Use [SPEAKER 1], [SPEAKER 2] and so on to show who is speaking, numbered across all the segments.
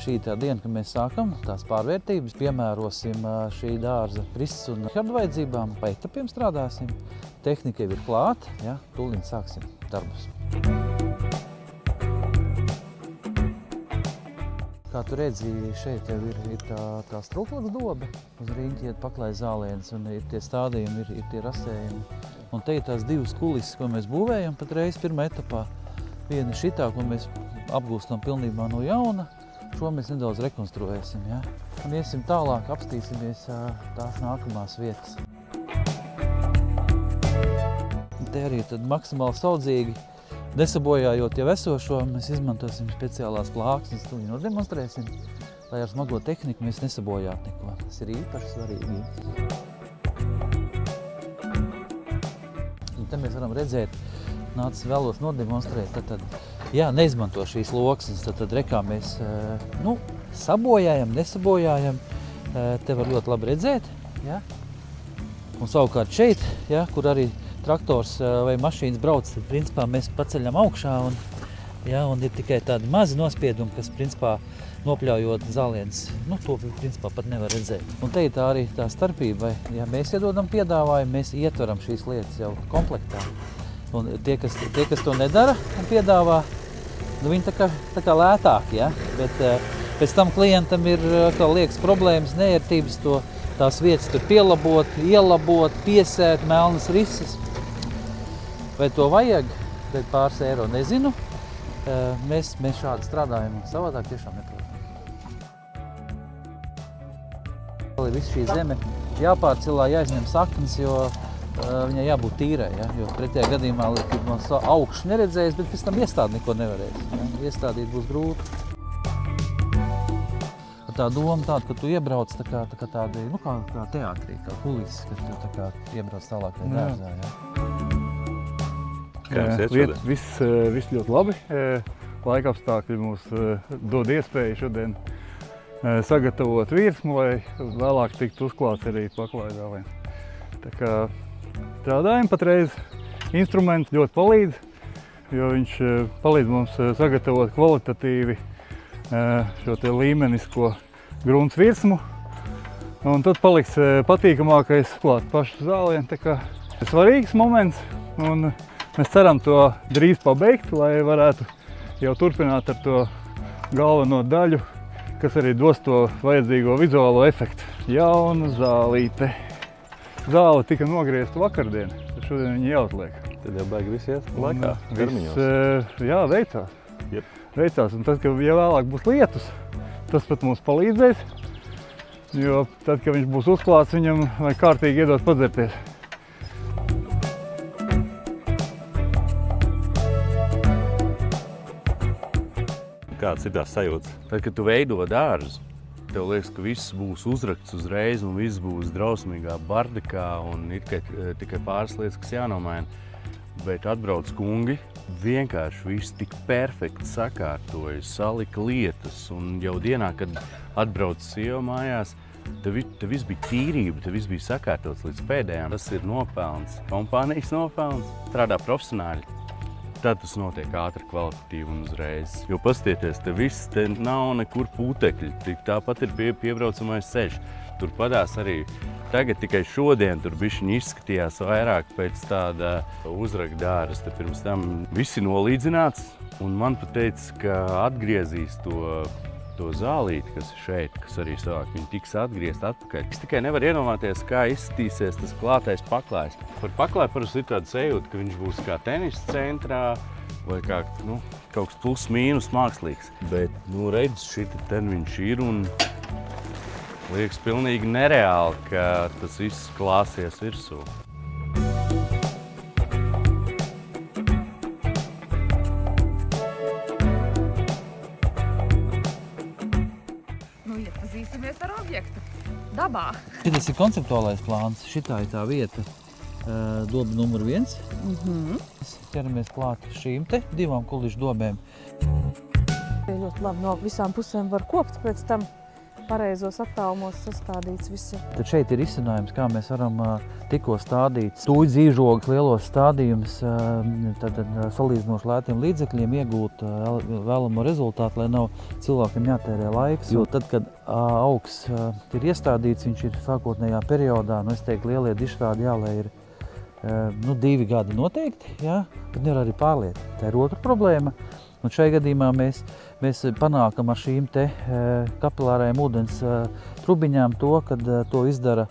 [SPEAKER 1] šī tā diena, kad mēs sākam tās pārvērtības, piemērosim šī dārza risks un hardu vajadzībām, pa etapiem strādāsim. Tehnika jau ir klāta, ja, tūlīt sāksim darbus. Kā tu redzi, šeit jau ir tā strūklakas dobe, uz rīņķi iet paklāj zāliens un ir tie stādījumi, ir tie rasējumi. Un te ir tās divas kulises, ko mēs būvējam patreiz pirmā etapā. Viena ir šitā, ko mēs apgūstam pilnībā no jauna. Šo mēs nedaudz rekonstruēsim, ja? Un iesim tālāk, apstīsimies tās nākamās vietas. Te arī tad maksimāli saudzīgi, nesabojājot jau esošo, mēs izmantosim speciālās plāksnes, to viņu nodemonstrēsim, lai ar smago tehniku mēs nesabojātu neko. Tas ir īpaši svarīgi. Un te mēs varam redzēt, nācis vēlos nodemonstrēt, tad neizmanto šīs loksnes, tad rekā mēs sabojājam, nesabojājam, te var ļoti labi redzēt, ja? Un savukārt šeit, ja, kur arī traktors vai mašīnas brauc, tad principā mēs paceļam augšā un ir tikai tādi mazi nospiedumi, kas principā nopļaujot zāliens, to principā pat nevar redzēt. Un te ir tā arī tā starpība, vai ja mēs iedodam piedāvājumu, mēs ietveram šīs lietas jau komplektā. Un tie, kas to nedara un piedāvā, viņi tā kā lētāki, ja? Bet pēc tam klientam ir, kā liekas, problēmas, neērtības, tās vietas tur pielabot, ielabot, piesēt, melnas rises. Vai to vajag? Bet pāris eiro nezinu. Mēs šādi strādājam un savādāk tiešām neprotam. Vēl ir viss šī zeme jāpārcilā, jāizņem saknes, jo viņai jābūt tīrai, ja? Jo pretējā gadījumā no augšu neredzējis, bet pēc tam iestādīt neko nevarēs. Ja? Iestādīt būs grūti. Tā doma tāda, ka tu iebrauc kā tādi, kā teātrī, kā kulises, ka tu tā kā iebrauc tālāk dārzā, ja?
[SPEAKER 2] Kā jums iet šodien? Viss ļoti labi. Laika apstākļi mums dod iespēju šodien sagatavot virsmu, lai vēlāk tiktu uzklāts arī paklājzālēm. Tā kā strādājam patreiz, instruments ļoti palīdz, jo viņš palīdz mums sagatavot kvalitatīvi šo te līmenisko grunts virsmu. Un tad paliks patīkamākais klāt pašu zālienu. Tā kā svarīgs moments un mēs ceram to drīz pabeigt, lai varētu jau turpināt ar to galveno daļu, kas arī dos to vajadzīgo vizuālo efektu. Jauna zālīte. Zāle tika nogriezta vakardien, tad šodien viņa jāuzliek.
[SPEAKER 3] Tad jau baigi viss iet laikā, termiņos.
[SPEAKER 2] Jā, veicās.
[SPEAKER 3] Yep.
[SPEAKER 2] Veicās, un tad, ja vēlāk būs lietus, tas pat mums palīdzēs, jo tad, kad viņš būs uzklāts, viņam vajag kārtīgi iedot padzerties.
[SPEAKER 3] Kāds ir tās sajūtas? Tad, kad tu veido dārzu, tev liekas, ka viss būs uzrakts uzreiz un viss būs drausmīgā bardakā un ir tikai pāris lietas, kas jānomaina. Bet atbrauc kungi, vienkārši viss tik perfekti sakārtoja, salika lietas un jau dienā, kad atbrauc sieva mājās, te viss bija tīrība, te viss bija sakārtots līdz pēdējām. Tas ir nopelns, kompānijas nopelns, strādā profesionāļi. Tad tas notiek ātri, kvalitatīvi un uzreiz. Jo pastieties, te viss, te nav nekur putekļi, tāpat ir piebraucamais ceļš. Tur padās arī tagad tikai šodien, tur bišķiņi izskatījās vairāk pēc tāda uzraka dārza. Te pirms tam viss ir nolīdzināts, un man pat teica, ka atgriezīs to zālīti, kas ir šeit, kas arī savāk, viņi tiks atgriezt atpakaļ. Es tikai nevaru iedomāties, kā izskatīsies tas klātais paklājs. Par paklāju parasti ir tāda sajūta, ka viņš būs kā tenis centrā vai kā, kaut kas plus mīnus mākslīgs. Bet, redz, šeit viņš ir un liekas pilnīgi nereāli, ka tas viss klāsies virsū.
[SPEAKER 4] Iepazīsimies ar objektu dabā.
[SPEAKER 1] Šitas ir konceptuālais plāns. Šitā ir tā vieta, doba numur 1. Mēs ķeramies klāt šīm te divām kulišu dobēm.
[SPEAKER 4] Ļoti labi no visām pusēm var kopt pēc tam.
[SPEAKER 5] pareizos attālumos sastādīts viss.
[SPEAKER 1] Tad šeit ir izcinājums, kā mēs varam tikko stādīt stūģi zīžogas lielos stādījumus, tad salīdzinoši lētiem līdzekļiem iegūt vēlamo rezultātu, lai nav cilvēkam jātērē laiks. Jo tad, kad augs ir iestādīts, viņš ir sākotnējā periodā, es teiktu, lielie dištādi jālai ir 2 gadi noteikti, jā, bet nevar arī pārliet. Tā ir otra problēma. Un šajā gadījumā mēs panākam ar šīm te kapilārajām ūdens trubiņām to, kad to izdara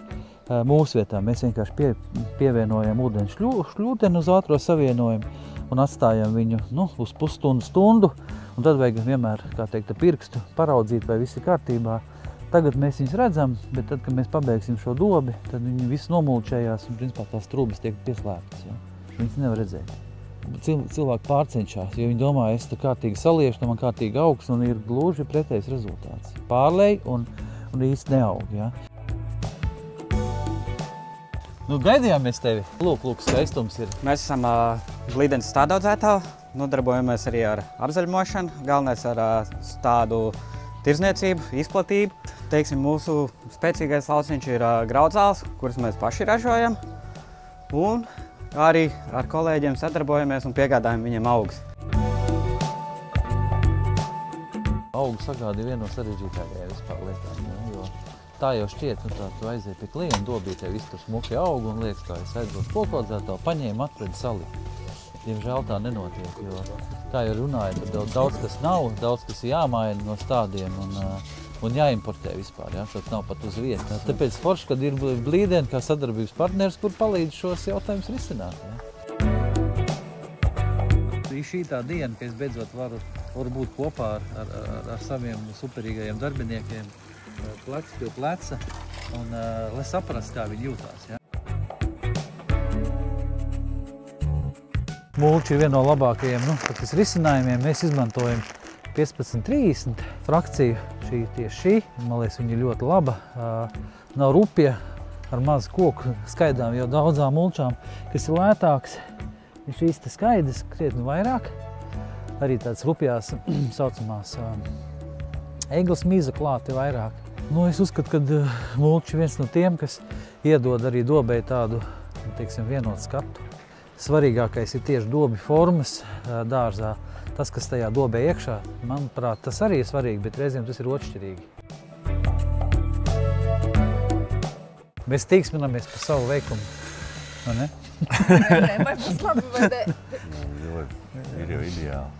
[SPEAKER 1] mūsu vietā. Mēs vienkārši pievienojam ūdens šļūteni uz ātro savienojumu un atstājam viņu uz pusstundu, un tad vajag vienmēr, kā teikt, pirkstu paraudzīt, vai viss ir kārtībā. Tagad mēs viņus redzam, bet tad, kad mēs pabeigsim šo dobi, tad viņi viss nomulčējās un, principā, tās trūbas tiek pieslēgtas. Ja? Viņas nevar redzēt. Cilvēki pārcenšās, jo viņi domā, es tā kārtīgi saliešu, man kārtīgi augs, un ir gluži pretējs rezultāts. Pārlej un īsti neaug. Ja? Gaidījām mēs tevi. Lūk, skaistums ir.
[SPEAKER 6] Mēs esam glīdenes stādaudzētāji, nodarbojamies arī ar apzaļumošanu, galvenais ar stādu tirzniecību, izplatību. Teiksim, mūsu spēcīgais lauciņš ir graudzāles, kuras mēs paši ražojam, un arī ar kolēģiem sadarbojamies un piegādājam viņiem augus.
[SPEAKER 1] Augu sagādi ir viena no sarežģītākajām vispār lietām, jo tā jau šķiet, tu aiziet pie klienta, dobītē viss tur smuki augu un liekas, kā es aizbraucu kokodzētāju, paņēmu, atvedi saliku. Diemžēl tā nenotiek, jo kā jau runāju, tad daudz kas nav, daudz kas jāmaina no stādiem un jāimportē vispār, ja? Šāds nav pat uz vietas. Tāpēc forši, kad ir Blīdene kā sadarbības partners, kur palīdz šos jautājumus risināt. Ja? Šī tā diena, ka es beidzot varu būt kopā ar saviem superīgajiem darbiniekiem, plecs pie pleca, un lai saprastu, kā viņi jūtās. Ja? Mulči ir viena no labākajiem risinājumiem. Mēs izmantojam 1530 frakciju, tieši šī. Man liekas, viņa ir ļoti laba. Nav rupja, ar mazu koku skaidām jau daudzām mulčām, kas ir lētāks. Šīs te skaidas krietni vairāk. Arī tāds rupjās saucamās eglas mīza klāti vairāk. Es uzskatu, ka mulči ir viens no tiem, kas iedod arī dobei tādu, teiksim, vienotu skatu. Svarīgākais ir tieši dobi formas dārzā. Tas, kas tajā dobē iekšā, manuprāt, tas arī ir svarīgi, bet reizēm tas ir otršķirīgi. Mēs tīksminamies par savu veikumu, vai ne?
[SPEAKER 4] Vai būs labi, vai ne?
[SPEAKER 3] Ir jau ideāli.